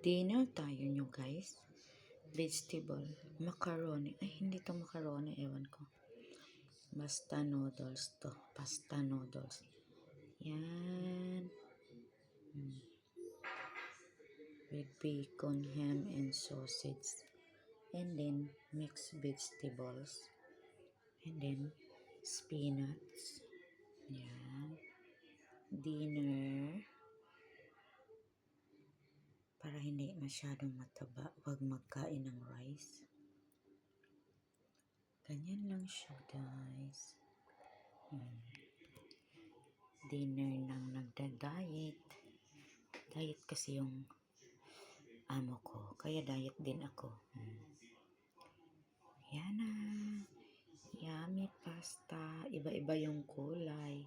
Dinner tayo nyo guys. Vegetable. Macaroni. Ay, hindi to macaroni. Ewan ko. Basta noodles to. Pasta noodles. Yan. With bacon, ham, and sausage. And then, mixed vegetables. And then, spinach. Yan. Dinner. Para hindi masyadong mataba, huwag magkain ng rice. Ganyan lang siya, guys. Dinner ng nagda-diet. Diet kasi yung amo ko, kaya diet din ako. Yan na. Yummy pasta. Iba-iba yung kulay.